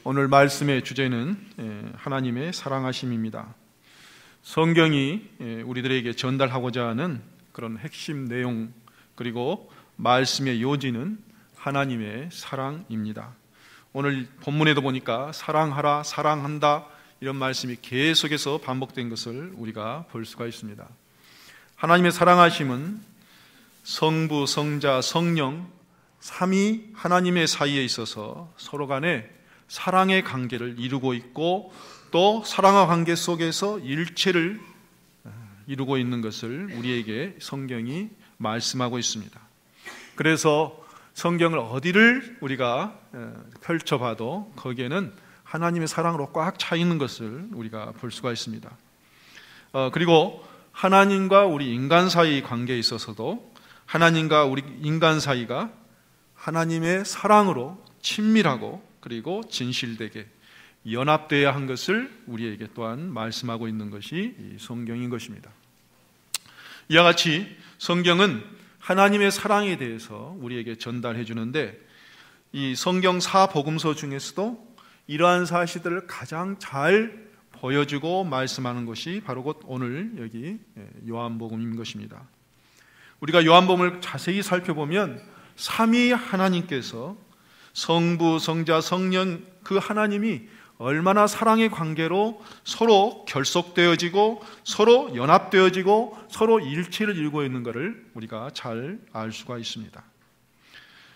오늘 말씀의 주제는 하나님의 사랑하심입니다. 성경이 우리들에게 전달하고자 하는 그런 핵심 내용, 그리고 말씀의 요지는 하나님의 사랑입니다. 오늘 본문에도 보니까 사랑하라, 사랑한다 이런 말씀이 계속해서 반복된 것을 우리가 볼 수가 있습니다. 하나님의 사랑하심은 성부, 성자, 성령 삼위 하나님의 사이에 있어서 서로 간에 사랑의 관계를 이루고 있고, 또 사랑의 관계 속에서 일체를 이루고 있는 것을 우리에게 성경이 말씀하고 있습니다. 그래서 성경을 어디를 우리가 펼쳐봐도 거기에는 하나님의 사랑으로 꽉 차 있는 것을 우리가 볼 수가 있습니다. 그리고 하나님과 우리 인간 사이 관계에 있어서도 하나님과 우리 인간 사이가 하나님의 사랑으로 친밀하고 그리고 진실되게 연합되어야 한 것을 우리에게 또한 말씀하고 있는 것이 이 성경인 것입니다. 이와 같이 성경은 하나님의 사랑에 대해서 우리에게 전달해 주는데, 이 성경 4복음서 중에서도 이러한 사실들을 가장 잘 보여주고 말씀하는 것이 바로 곧 오늘 여기 요한복음인 것입니다. 우리가 요한복음을 자세히 살펴보면 삼위 하나님께서 성부, 성자, 성령 그 하나님이 얼마나 사랑의 관계로 서로 결속되어지고 서로 연합되어지고 서로 일체를 이루고 있는 것을 우리가 잘 알 수가 있습니다.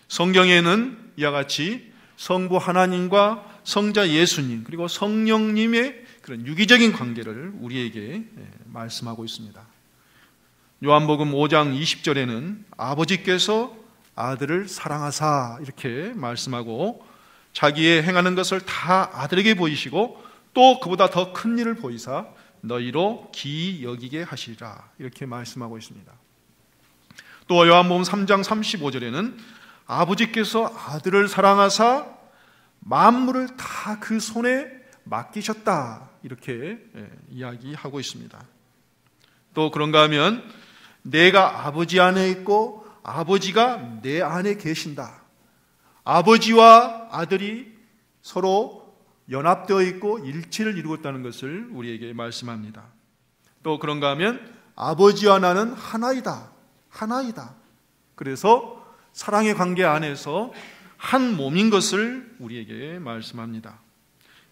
성경에는 이와 같이 성부 하나님과 성자 예수님 그리고 성령님의 그런 유기적인 관계를 우리에게 말씀하고 있습니다. 요한복음 5장 20절에는 아버지께서 아들을 사랑하사 이렇게 말씀하고, 자기의 행하는 것을 다 아들에게 보이시고 또 그보다 더 큰 일을 보이사 너희로 기이 여기게 하시리라 이렇게 말씀하고 있습니다. 또 요한복음 3장 35절에는 아버지께서 아들을 사랑하사 만물을 다 그 손에 맡기셨다 이렇게 이야기하고 있습니다. 또 그런가 하면 내가 아버지 안에 있고 아버지가 내 안에 계신다. 아버지와 아들이 서로 연합되어 있고 일체를 이루고 있다는 것을 우리에게 말씀합니다. 또 그런가 하면 아버지와 나는 하나이다. 하나이다. 그래서 사랑의 관계 안에서 한 몸인 것을 우리에게 말씀합니다.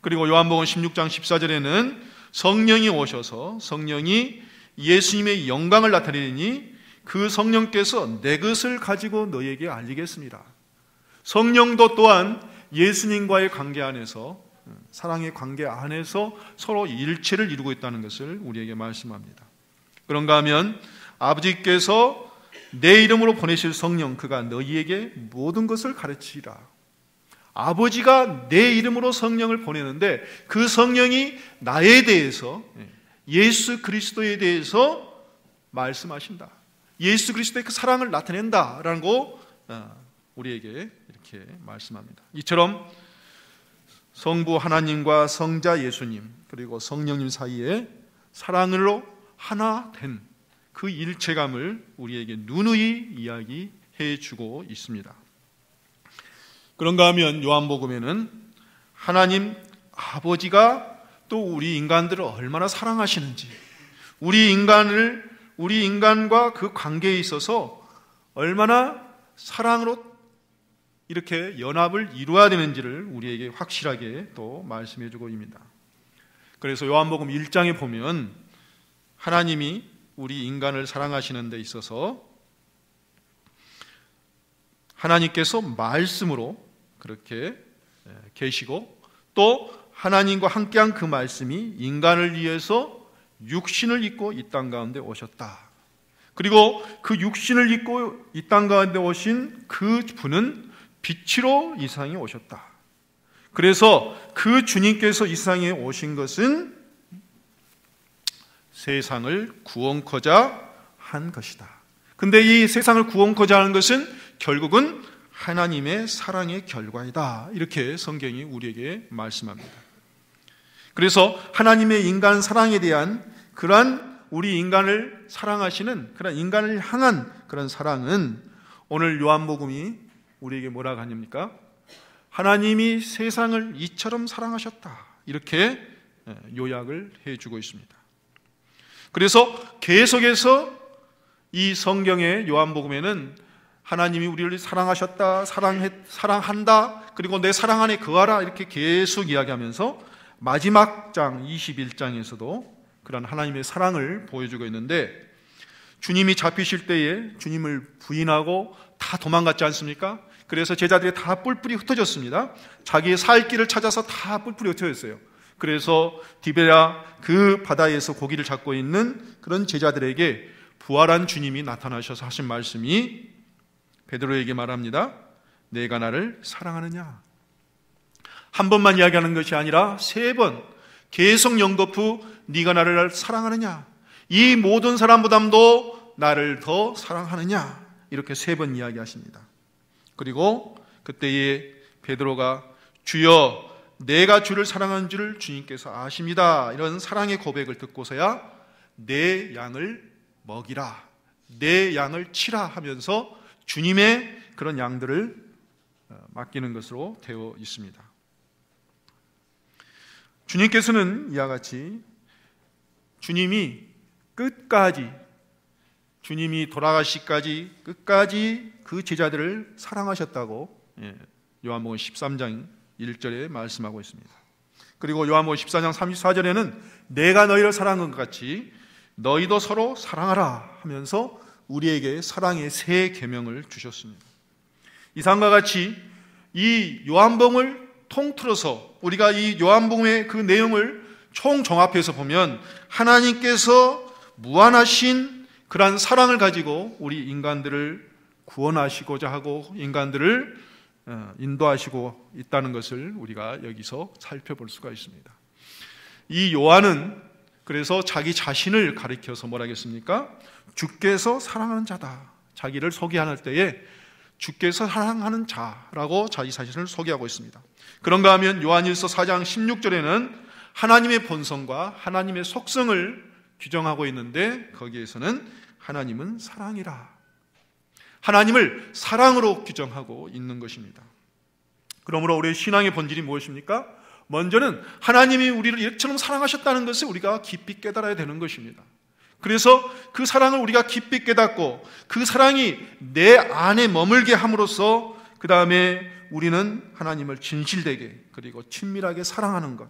그리고 요한복음 16장 14절에는 성령이 오셔서 성령이 예수님의 영광을 나타내니 그 성령께서 내 것을 가지고 너희에게 알리겠습니다. 성령도 또한 예수님과의 관계 안에서, 사랑의 관계 안에서 서로 일체를 이루고 있다는 것을 우리에게 말씀합니다. 그런가 하면 아버지께서 내 이름으로 보내실 성령 그가 너희에게 모든 것을 가르치리라. 아버지가 내 이름으로 성령을 보내는데 그 성령이 나에 대해서, 예수 그리스도에 대해서 말씀하신다. 예수 그리스도의 그 사랑을 나타낸다라는 거 우리에게 이렇게 말씀합니다. 이처럼 성부 하나님과 성자 예수님 그리고 성령님 사이에 사랑으로 하나 된 그 일체감을 우리에게 누누이 이야기해 주고 있습니다. 그런가 하면 요한복음에는 하나님 아버지가 또 우리 인간들을 얼마나 사랑하시는지, 우리 인간과 그 관계에 있어서 얼마나 사랑으로 이렇게 연합을 이루어야 되는지를 우리에게 확실하게 또 말씀해 주고 있습니다. 그래서 요한복음 1장에 보면 하나님이 우리 인간을 사랑하시는 데 있어서 하나님께서 말씀으로 그렇게 계시고, 또 하나님과 함께한 그 말씀이 인간을 위해서 육신을 입고 이 땅 가운데 오셨다. 그리고 그 육신을 입고 이 땅 가운데 오신 그 분은 빛으로 이 세상에 오셨다. 그래서 그 주님께서 이 세상에 오신 것은 세상을 구원코자 한 것이다. 근데 이 세상을 구원코자 하는 것은 결국은 하나님의 사랑의 결과이다. 이렇게 성경이 우리에게 말씀합니다. 그래서 하나님의 인간 사랑에 대한 그러한 우리 인간을 사랑하시는 그런 인간을 향한 그런 사랑은 오늘 요한복음이 우리에게 뭐라고 하십니까? 하나님이 세상을 이처럼 사랑하셨다, 이렇게 요약을 해주고 있습니다. 그래서 계속해서 이 성경의 요한복음에는 하나님이 우리를 사랑하셨다, 사랑한다, 그리고 내 사랑 안에 거하라, 이렇게 계속 이야기하면서 마지막 장 21장에서도 그런 하나님의 사랑을 보여주고 있는데, 주님이 잡히실 때에 주님을 부인하고 다 도망갔지 않습니까? 그래서 제자들이 다 뿔뿔이 흩어졌습니다. 자기의 살 길을 찾아서 다 뿔뿔이 흩어졌어요. 그래서 디베랴 그 바다에서 고기를 잡고 있는 그런 제자들에게 부활한 주님이 나타나셔서 하신 말씀이 베드로에게 말합니다. 내가 나를 사랑하느냐? 한 번만 이야기하는 것이 아니라 3번 계속 연거푸 네가 나를 사랑하느냐? 이 모든 사람보다도 나를 더 사랑하느냐? 이렇게 3번 이야기하십니다. 그리고 그때에 베드로가 주여 내가 주를 사랑하는 줄을 주님께서 아십니다, 이런 사랑의 고백을 듣고서야 내 양을 먹이라, 내 양을 치라 하면서 주님의 그런 양들을 맡기는 것으로 되어 있습니다. 주님께서는 이와 같이 주님이 끝까지, 주님이 돌아가시기까지 끝까지 그 제자들을 사랑하셨다고 요한복음 13장 1절에 말씀하고 있습니다. 그리고 요한복음 14장 34절에는 내가 너희를 사랑한 것 같이 너희도 서로 사랑하라 하면서 우리에게 사랑의 새 계명을 주셨습니다. 이상과 같이 이 요한복음을 통틀어서 우리가 이 요한복음의 그 내용을 총종합해서 보면 하나님께서 무한하신 그러한 사랑을 가지고 우리 인간들을 구원하시고자 하고 인간들을 인도하시고 있다는 것을 우리가 여기서 살펴볼 수가 있습니다. 이 요한은 그래서 자기 자신을 가리켜서 뭐라 하겠습니까? 주께서 사랑하는 자다. 자기를 소개할 때에 주께서 사랑하는 자라고 자기 자신을 소개하고 있습니다. 그런가 하면 요한일서 4장 16절에는 하나님의 본성과 하나님의 속성을 규정하고 있는데 거기에서는 하나님은 사랑이라, 하나님을 사랑으로 규정하고 있는 것입니다. 그러므로 우리의 신앙의 본질이 무엇입니까? 먼저는 하나님이 우리를 이처럼 사랑하셨다는 것을 우리가 깊이 깨달아야 되는 것입니다. 그래서 그 사랑을 우리가 깊이 깨닫고 그 사랑이 내 안에 머물게 함으로써 그 다음에 우리는 하나님을 진실되게 그리고 친밀하게 사랑하는 것,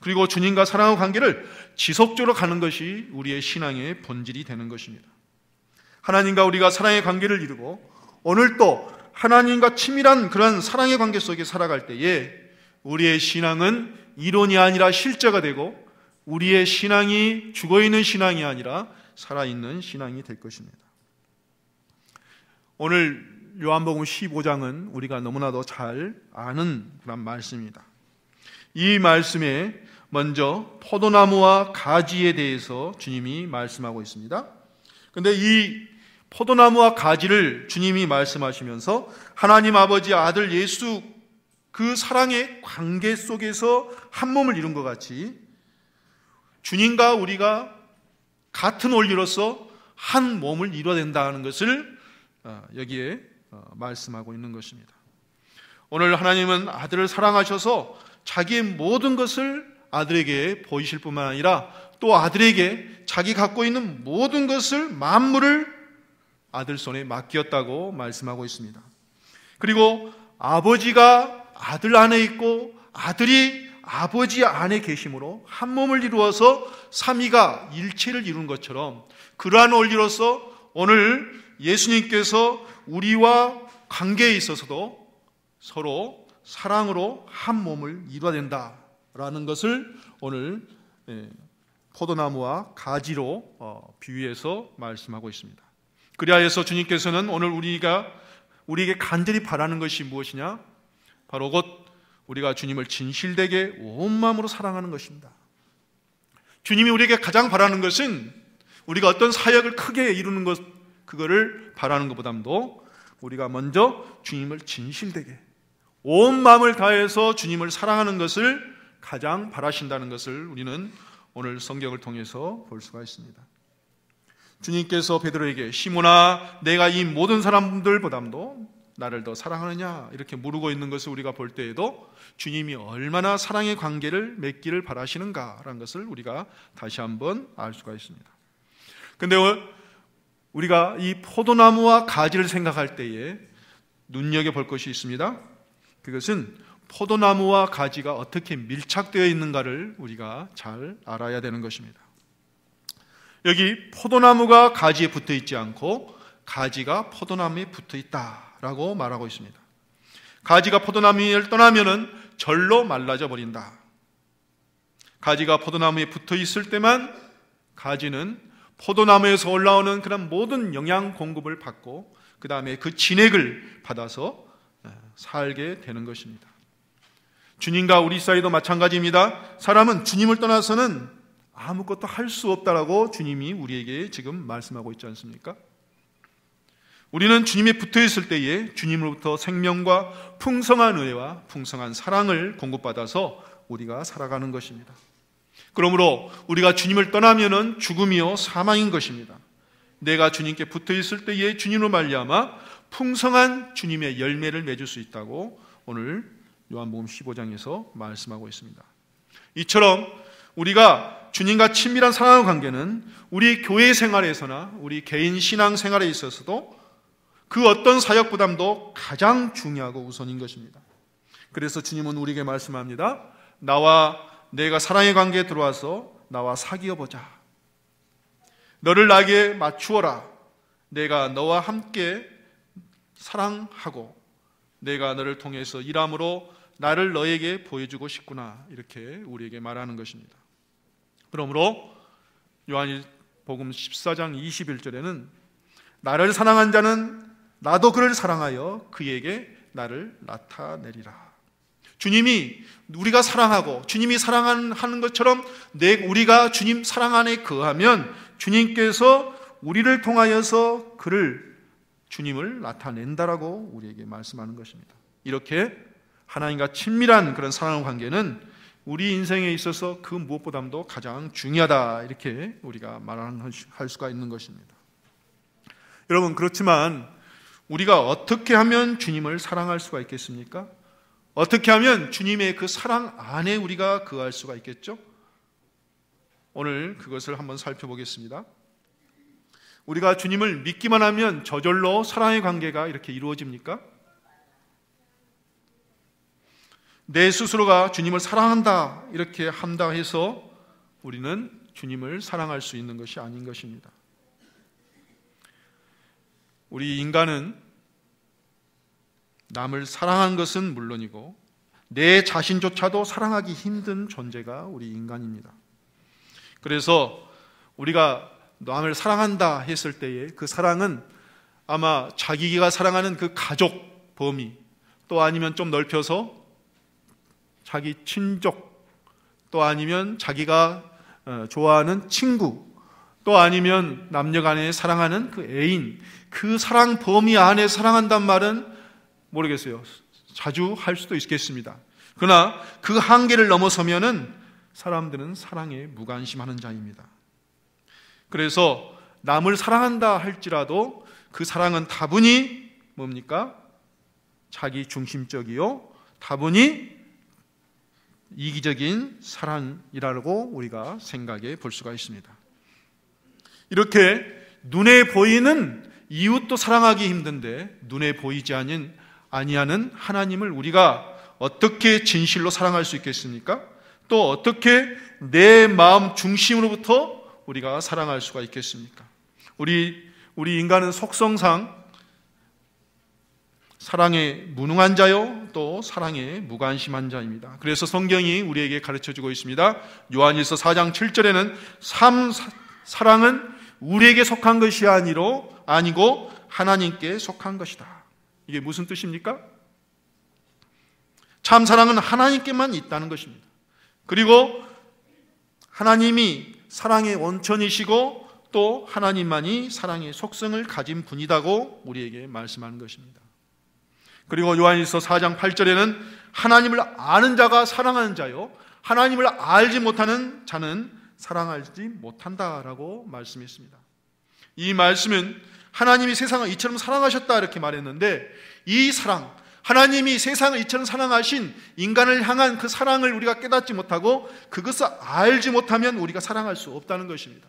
그리고 주님과 사랑의 관계를 지속적으로 가는 것이 우리의 신앙의 본질이 되는 것입니다. 하나님과 우리가 사랑의 관계를 이루고 오늘도 하나님과 친밀한 그런 사랑의 관계 속에 살아갈 때에 우리의 신앙은 이론이 아니라 실제가 되고 우리의 신앙이 죽어있는 신앙이 아니라 살아있는 신앙이 될 것입니다. 오늘 요한복음 15장은 우리가 너무나도 잘 아는 그런 말씀입니다. 이 말씀에 먼저 포도나무와 가지에 대해서 주님이 말씀하고 있습니다. 그런데 이 포도나무와 가지를 주님이 말씀하시면서 하나님 아버지 아들 예수 그 사랑의 관계 속에서 한 몸을 이룬 것 같이 주님과 우리가 같은 원리로서 한 몸을 이뤄야 된다는 것을 여기에 말씀하고 있는 것입니다. 오늘 하나님은 아들을 사랑하셔서 자기의 모든 것을 아들에게 보이실 뿐만 아니라 또 아들에게 자기 갖고 있는 모든 것을 만물을 아들 손에 맡겼다고 말씀하고 있습니다. 그리고 아버지가 아들 안에 있고 아들이 아버지 안에 계심으로 한 몸을 이루어서 삼위가 일체를 이룬 것처럼 그러한 원리로서 오늘 예수님께서 우리와 관계에 있어서도 서로 사랑으로 한 몸을 이루어야 된다라는 것을 오늘 포도나무와 가지로 비유해서 말씀하고 있습니다. 그리하여서 주님께서는 오늘 우리에게 간절히 바라는 것이 무엇이냐? 바로 곧 우리가 주님을 진실되게 온 마음으로 사랑하는 것입니다. 주님이 우리에게 가장 바라는 것은 우리가 어떤 사역을 크게 이루는 것, 그거를 바라는 것보다도 우리가 먼저 주님을 진실되게 온 마음을 다해서 주님을 사랑하는 것을 가장 바라신다는 것을 우리는 오늘 성경을 통해서 볼 수가 있습니다. 주님께서 베드로에게 시몬아, 내가 이 모든 사람들보다도 나를 더 사랑하느냐 이렇게 물고 있는 것을 우리가 볼 때에도 주님이 얼마나 사랑의 관계를 맺기를 바라시는가라는 것을 우리가 다시 한번 알 수가 있습니다. 그런데 우리가 이 포도나무와 가지를 생각할 때에 눈여겨볼 것이 있습니다. 그것은 포도나무와 가지가 어떻게 밀착되어 있는가를 우리가 잘 알아야 되는 것입니다. 여기 포도나무가 가지에 붙어 있지 않고 가지가 포도나무에 붙어 있다라고 말하고 있습니다. 가지가 포도나무를 떠나면은 절로 말라져 버린다. 가지가 포도나무에 붙어 있을 때만 가지는 포도나무에서 올라오는 그런 모든 영양 공급을 받고 그 다음에 그 진액을 받아서 살게 되는 것입니다. 주님과 우리 사이도 마찬가지입니다. 사람은 주님을 떠나서는 아무것도 할 수 없다라고 주님이 우리에게 지금 말씀하고 있지 않습니까? 우리는 주님에 붙어 있을 때에 주님으로부터 생명과 풍성한 은혜와 풍성한 사랑을 공급받아서 우리가 살아가는 것입니다. 그러므로 우리가 주님을 떠나면은 죽음이요 사망인 것입니다. 내가 주님께 붙어 있을 때에 주님으로 말미암아 풍성한 주님의 열매를 맺을 수 있다고 오늘 요한복음 15장에서 말씀하고 있습니다. 이처럼 우리가 주님과 친밀한 사랑의 관계는 우리 교회 생활에서나 우리 개인 신앙 생활에 있어서도 그 어떤 사역 부담도 가장 중요하고 우선인 것입니다. 그래서 주님은 우리에게 말씀합니다. 나와 내가 사랑의 관계에 들어와서 나와 사귀어보자. 너를 나에게 맞추어라. 내가 너와 함께 사랑하고 내가 너를 통해서 일함으로 나를 너에게 보여주고 싶구나. 이렇게 우리에게 말하는 것입니다. 그러므로 요한복음 14장 21절에는 나를 사랑한 자는 나도 그를 사랑하여 그에게 나를 나타내리라. 주님이 우리가 사랑하고 주님이 사랑하는 것처럼 우리가 주님 사랑 안에 거하면 주님께서 우리를 통하여서 주님을 나타낸다라고 우리에게 말씀하는 것입니다. 이렇게 하나님과 친밀한 그런 사랑 관계는 우리 인생에 있어서 그 무엇보다도 가장 중요하다 이렇게 우리가 할 수가 있는 것입니다. 여러분, 그렇지만 우리가 어떻게 하면 주님을 사랑할 수가 있겠습니까? 어떻게 하면 주님의 그 사랑 안에 우리가 거할 수가 있겠죠? 오늘 그것을 한번 살펴보겠습니다. 우리가 주님을 믿기만 하면 저절로 사랑의 관계가 이렇게 이루어집니까? 내 스스로가 주님을 사랑한다 이렇게 한다 해서 우리는 주님을 사랑할 수 있는 것이 아닌 것입니다. 우리 인간은 남을 사랑하는 것은 물론이고 내 자신조차도 사랑하기 힘든 존재가 우리 인간입니다. 그래서 우리가 남을 사랑한다 했을 때에 그 사랑은 아마 자기가 사랑하는 그 가족 범위, 또 아니면 좀 넓혀서 자기 친족, 또 아니면 자기가 좋아하는 친구, 또 아니면 남녀간에 사랑하는 그 애인, 그 사랑 범위 안에 사랑한단 말은 모르겠어요. 자주 할 수도 있겠습니다. 그러나 그 한계를 넘어서면은 사람들은 사랑에 무관심하는 자입니다. 그래서 남을 사랑한다 할지라도 그 사랑은 다분히 뭡니까? 자기 중심적이요, 다분히 이기적인 사랑이라고 우리가 생각해 볼 수가 있습니다. 이렇게 눈에 보이는 이웃도 사랑하기 힘든데 눈에 보이지 아니하는 하나님을 우리가 어떻게 진실로 사랑할 수 있겠습니까? 또 어떻게 내 마음 중심으로부터 우리가 사랑할 수가 있겠습니까? 우리 인간은 속성상 사랑에 무능한 자요, 또 사랑에 무관심한 자입니다. 그래서 성경이 우리에게 가르쳐주고 있습니다. 요한일서 4장 7절에는 사랑은 우리에게 속한 것이 아니고 하나님께 속한 것이다. 이게 무슨 뜻입니까? 참 사랑은 하나님께만 있다는 것입니다. 그리고 하나님이 사랑의 원천이시고 또 하나님만이 사랑의 속성을 가진 분이라고 우리에게 말씀하는 것입니다. 그리고 요한일서 4장 8절에는 하나님을 아는 자가 사랑하는 자요, 하나님을 알지 못하는 자는 사랑하지 못한다라고 말씀했습니다. 이 말씀은 하나님이 세상을 이처럼 사랑하셨다 이렇게 말했는데, 이 사랑, 하나님이 세상을 이처럼 사랑하신 인간을 향한 그 사랑을 우리가 깨닫지 못하고 그것을 알지 못하면 우리가 사랑할 수 없다는 것입니다.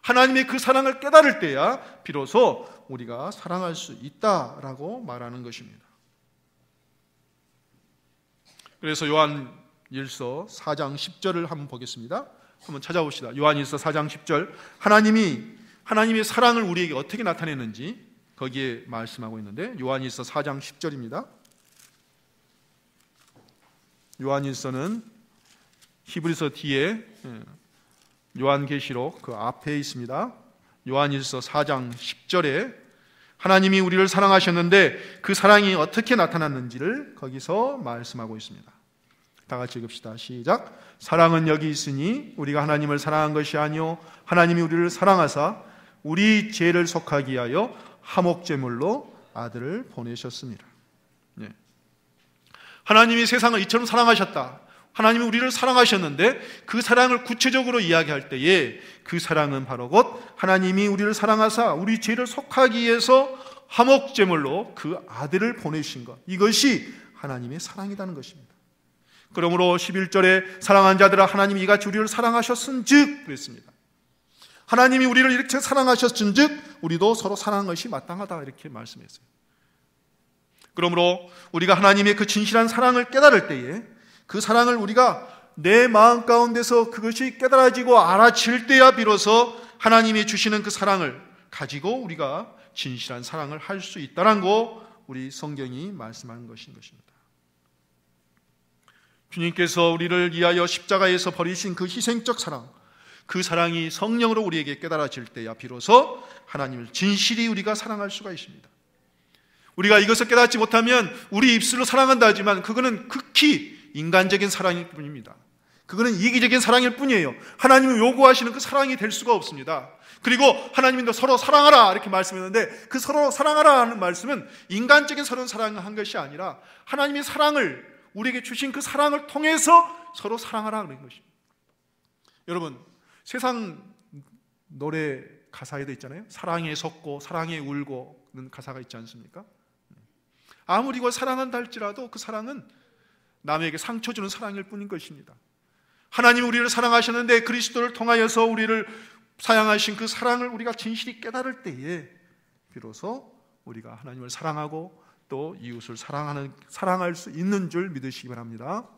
하나님의 그 사랑을 깨달을 때야 비로소 우리가 사랑할 수 있다라고 말하는 것입니다. 그래서 요한일서 4장 10절을 한번 보겠습니다. 한번 찾아봅시다. 요한일서 4장 10절, 하나님의 사랑을 우리에게 어떻게 나타내는지 거기에 말씀하고 있는데, 요한일서 4장 10절입니다. 요한일서는 히브리서 뒤에, 요한계시록 그 앞에 있습니다. 요한일서 4장 10절에 하나님이 우리를 사랑하셨는데 그 사랑이 어떻게 나타났는지를 거기서 말씀하고 있습니다. 다 같이 읽읍시다. 시작. 사랑은 여기 있으니 우리가 하나님을 사랑한 것이 아니요 하나님이 우리를 사랑하사 우리 죄를 속하기 위하여 화목제물로 아들을 보내셨습니다. 네. 하나님이 세상을 이처럼 사랑하셨다. 하나님이 우리를 사랑하셨는데 그 사랑을 구체적으로 이야기할 때에 그 사랑은 바로 곧 하나님이 우리를 사랑하사 우리 죄를 속하기 위해서 화목제물로 그 아들을 보내신 것, 이것이 하나님의 사랑이라는 것입니다. 그러므로 11절에 사랑한 자들아 하나님이 이같이 우리를 사랑하셨은즉 그랬습니다. 하나님이 우리를 이렇게 사랑하셨은즉 우리도 서로 사랑하는 것이 마땅하다 이렇게 말씀했어요. 그러므로 우리가 하나님의 그 진실한 사랑을 깨달을 때에 그 사랑을 우리가 내 마음 가운데서 그것이 깨달아지고 알아질 때야 비로소 하나님이 주시는 그 사랑을 가지고 우리가 진실한 사랑을 할 수 있다는 거 우리 성경이 말씀하는 것인 것입니다. 주님께서 우리를 위하여 십자가에서 버리신 그 희생적 사랑, 그 사랑이 성령으로 우리에게 깨달아질 때야 비로소 하나님을 진실히 우리가 사랑할 수가 있습니다. 우리가 이것을 깨닫지 못하면 우리 입술로 사랑한다 하지만 그거는 극히 인간적인 사랑일 뿐입니다. 그거는 이기적인 사랑일 뿐이에요. 하나님이 요구하시는 그 사랑이 될 수가 없습니다. 그리고 하나님도 서로 사랑하라 이렇게 말씀했는데 그 서로 사랑하라 하는 말씀은 인간적인 서로 사랑을 한 것이 아니라 하나님의 사랑을 우리에게 주신 그 사랑을 통해서 서로 사랑하라 그런 것입니다. 여러분, 세상 노래 가사에도 있잖아요. 사랑에 섰고 사랑에 울고는 가사가 있지 않습니까? 아무리 이걸 사랑한다 할지라도 그 사랑은 남에게 상처 주는 사랑일 뿐인 것입니다. 하나님이 우리를 사랑하셨는데 그리스도를 통하여서 우리를 사랑하신 그 사랑을 우리가 진실히 깨달을 때에 비로소 우리가 하나님을 사랑하고 또 이웃을 사랑할 수 있는 줄 믿으시기 바랍니다.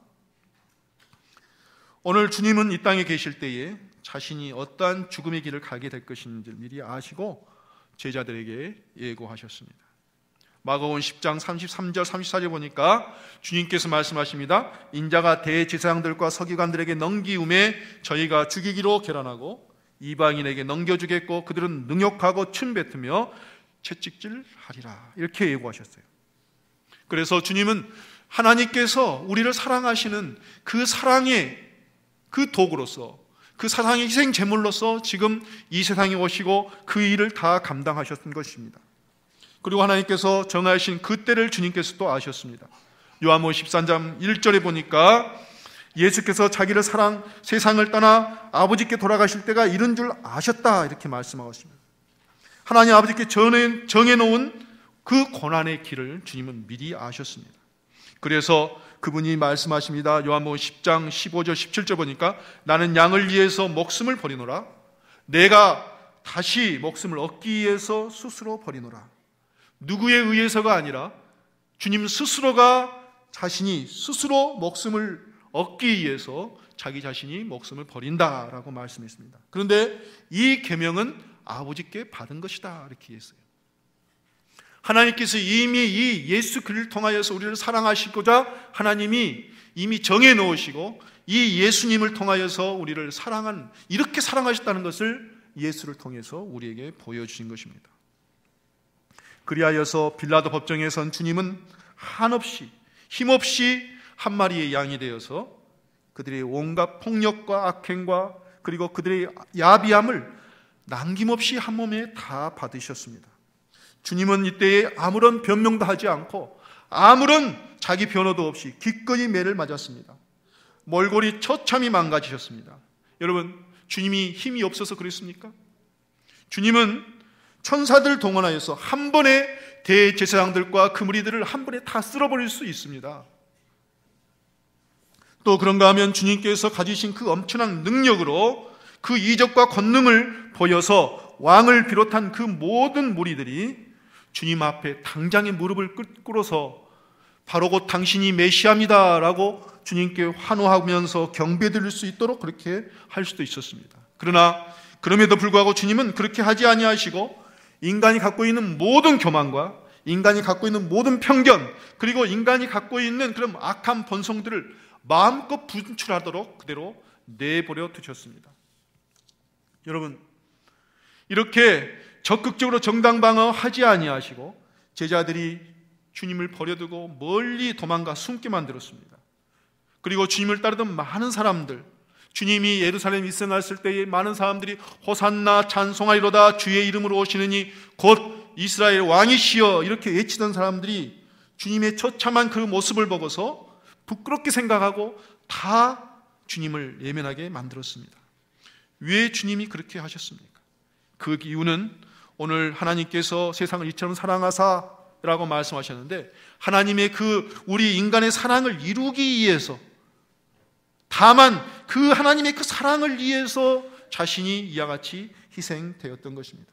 오늘 주님은 이 땅에 계실 때에 자신이 어떠한 죽음의 길을 가게 될 것인지 미리 아시고 제자들에게 예고하셨습니다. 마가복음 10장 33절 34절 보니까 주님께서 말씀하십니다. 인자가 대제사장들과 서기관들에게 넘기움에 저희가 죽이기로 결단하고 이방인에게 넘겨주겠고 그들은 능욕하고 침뱉으며 채찍질하리라 이렇게 예고하셨어요. 그래서 주님은 하나님께서 우리를 사랑하시는 그 사랑의 그 도구로서 그 사랑의 희생 제물로서 지금 이 세상에 오시고 그 일을 다 감당하셨던 것입니다. 그리고 하나님께서 정하신 그 때를 주님께서 또 아셨습니다. 요한복음 13장 1절에 보니까 예수께서 자기를 세상을 떠나 아버지께 돌아가실 때가 이른 줄 아셨다 이렇게 말씀하고 있습니다. 하나님 아버지께 정해놓은 그 고난의 길을 주님은 미리 아셨습니다. 그래서 그분이 말씀하십니다. 요한복음 10장 15절 17절 보니까 나는 양을 위해서 목숨을 버리노라. 내가 다시 목숨을 얻기 위해서 스스로 버리노라. 누구에 의해서가 아니라 주님 스스로가 자신이 스스로 목숨을 얻기 위해서 자기 자신이 목숨을 버린다라고 말씀했습니다. 그런데 이 계명은 아버지께 받은 것이다 이렇게 했어요. 하나님께서 이미 이 예수 그리스도를 통하여서 우리를 사랑하시고자 하나님이 이미 정해 놓으시고 이 예수님을 통하여서 우리를 이렇게 사랑하셨다는 것을 예수를 통해서 우리에게 보여주신 것입니다. 그리하여서 빌라도 법정에 선 주님은 한없이 힘없이 한 마리의 양이 되어서 그들의 온갖 폭력과 악행과 그리고 그들의 야비함을 남김없이 한 몸에 다 받으셨습니다. 주님은 이때에 아무런 변명도 하지 않고 아무런 자기 변호도 없이 기꺼이 매를 맞았습니다. 몰골이 처참히 망가지셨습니다. 여러분, 주님이 힘이 없어서 그랬습니까? 주님은 천사들 동원하여서 한 번에 대제사장들과 그 무리들을 한 번에 다 쓸어버릴 수 있습니다. 또 그런가 하면 주님께서 가지신 그 엄청난 능력으로 그 이적과 권능을 보여서 왕을 비롯한 그 모든 무리들이 주님 앞에 당장에 무릎을 꿇어서 바로 곧 당신이 메시아입니다 라고 주님께 환호하면서 경배드릴 수 있도록 그렇게 할 수도 있었습니다. 그러나 그럼에도 불구하고 주님은 그렇게 하지 아니하시고 인간이 갖고 있는 모든 교만과 인간이 갖고 있는 모든 편견, 그리고 인간이 갖고 있는 그런 악한 본성들을 마음껏 분출하도록 그대로 내버려 두셨습니다. 여러분, 이렇게 적극적으로 정당방어하지 아니하시고 제자들이 주님을 버려두고 멀리 도망가 숨게 만들었습니다. 그리고 주님을 따르던 많은 사람들, 주님이 예루살렘에 입성했을 때에 많은 사람들이 호산나 찬송하리로다 주의 이름으로 오시느니 곧 이스라엘 왕이시여 이렇게 외치던 사람들이 주님의 처참한 그 모습을 보고서 부끄럽게 생각하고 다 주님을 예면하게 만들었습니다. 왜 주님이 그렇게 하셨습니까? 그 이유는 오늘 하나님께서 세상을 이처럼 사랑하사라고 말씀하셨는데 하나님의 그 우리 인간의 사랑을 이루기 위해서, 다만 그 하나님의 그 사랑을 위해서 자신이 이와 같이 희생되었던 것입니다.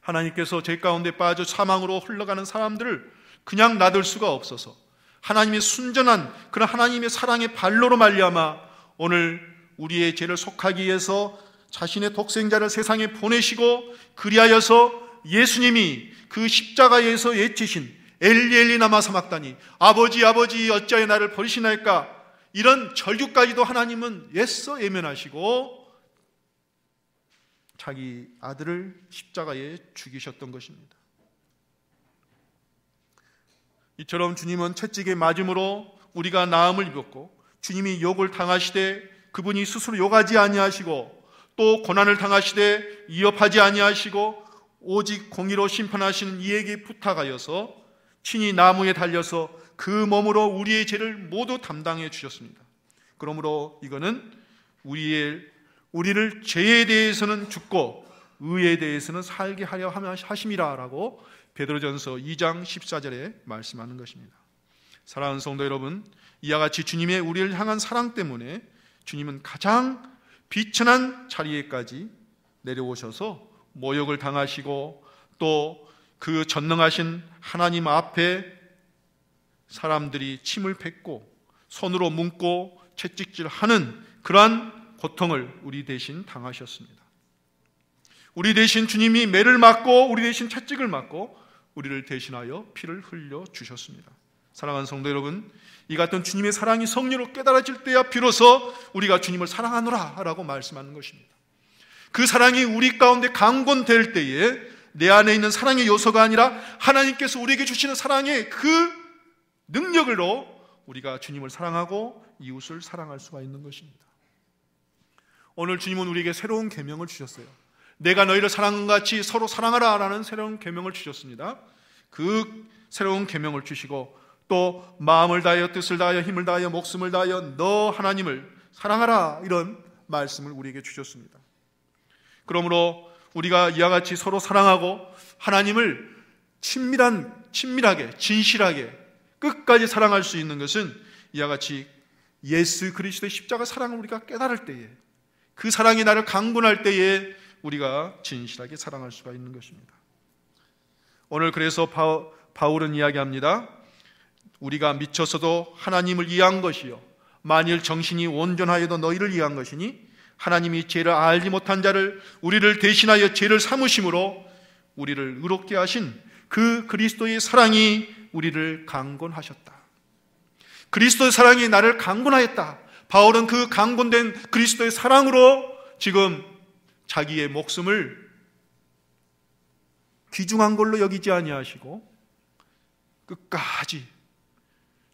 하나님께서 죄 가운데 빠져 사망으로 흘러가는 사람들을 그냥 놔둘 수가 없어서 하나님의 순전한 그런 하나님의 사랑의 발로로 말미암아 오늘 우리의 죄를 속하기 위해서 자신의 독생자를 세상에 보내시고, 그리하여서 예수님이 그 십자가에서 외치신 엘리 엘리 라마 사박다니, 아버지 아버지 어찌하여 나를 버리시나이까, 이런 절규까지도 하나님은 애써 외면하시고 자기 아들을 십자가에 죽이셨던 것입니다. 이처럼 주님은 채찍에 맞음으로 우리가 나음을 입었고, 주님이 욕을 당하시되 그분이 스스로 욕하지 아니하시고 또 고난을 당하시되 위협하지 아니하시고 오직 공의로 심판하시는 이에게 부탁하여서 친히 나무에 달려서 그 몸으로 우리의 죄를 모두 담당해 주셨습니다. 그러므로 이거는 우리를 죄에 대해서는 죽고 의에 대해서는 살게 하려 하심이라 라고 베드로전서 2장 14절에 말씀하는 것입니다. 사랑하는 성도 여러분, 이와 같이 주님의 우리를 향한 사랑 때문에 주님은 가장 비천한 자리에까지 내려오셔서 모욕을 당하시고 또 그 전능하신 하나님 앞에 사람들이 침을 뱉고 손으로 문고 채찍질하는 그러한 고통을 우리 대신 당하셨습니다. 우리 대신 주님이 매를 맞고 우리 대신 채찍을 맞고 우리를 대신하여 피를 흘려 주셨습니다. 사랑하는 성도 여러분, 이 같은 주님의 사랑이 성령으로 깨달아질 때야 비로소 우리가 주님을 사랑하노라 라고 말씀하는 것입니다. 그 사랑이 우리 가운데 강권될 때에 내 안에 있는 사랑의 요소가 아니라 하나님께서 우리에게 주시는 사랑의 그 능력으로 우리가 주님을 사랑하고 이웃을 사랑할 수가 있는 것입니다. 오늘 주님은 우리에게 새로운 계명을 주셨어요. 내가 너희를 사랑한 것 같이 서로 사랑하라 라는 새로운 계명을 주셨습니다. 그 새로운 계명을 주시고 또 마음을 다하여 뜻을 다하여 힘을 다하여 목숨을 다하여 너 하나님을 사랑하라 이런 말씀을 우리에게 주셨습니다. 그러므로 우리가 이와 같이 서로 사랑하고 하나님을 친밀하게 진실하게 끝까지 사랑할 수 있는 것은 이와 같이 예수 그리스도의 십자가 사랑을 우리가 깨달을 때에, 그 사랑이 나를 강권할 때에 우리가 진실하게 사랑할 수가 있는 것입니다. 오늘 그래서 바울은 이야기합니다. 우리가 미쳐서도 하나님을 이해한 것이요 만일 정신이 온전하여도 너희를 이해한 것이니 하나님이 죄를 알지 못한 자를 우리를 대신하여 죄를 삼으심으로 우리를 의롭게 하신 그 그리스도의 사랑이 우리를 강권하셨다. 그리스도의 사랑이 나를 강권하였다. 바울은 그 강권된 그리스도의 사랑으로 지금 자기의 목숨을 귀중한 걸로 여기지 아니하시고 끝까지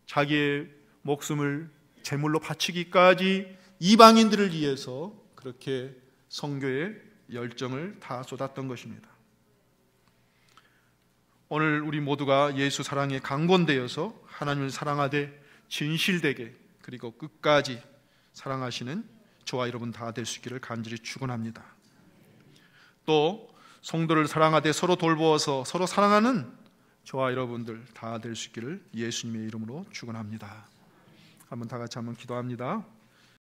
자기의 목숨을 제물로 바치기까지 이방인들을 위해서 그렇게 선교의 열정을 다 쏟았던 것입니다. 오늘 우리 모두가 예수 사랑에 강권되어서 하나님을 사랑하되 진실되게 그리고 끝까지 사랑하시는 저와 여러분 다 될 수 있기를 간절히 축원합니다. 또 성도를 사랑하되 서로 돌보아서 서로 사랑하는 저와 여러분들 다 될 수 있기를 예수님의 이름으로 축원합니다. 한번 다 같이 한번 기도합니다.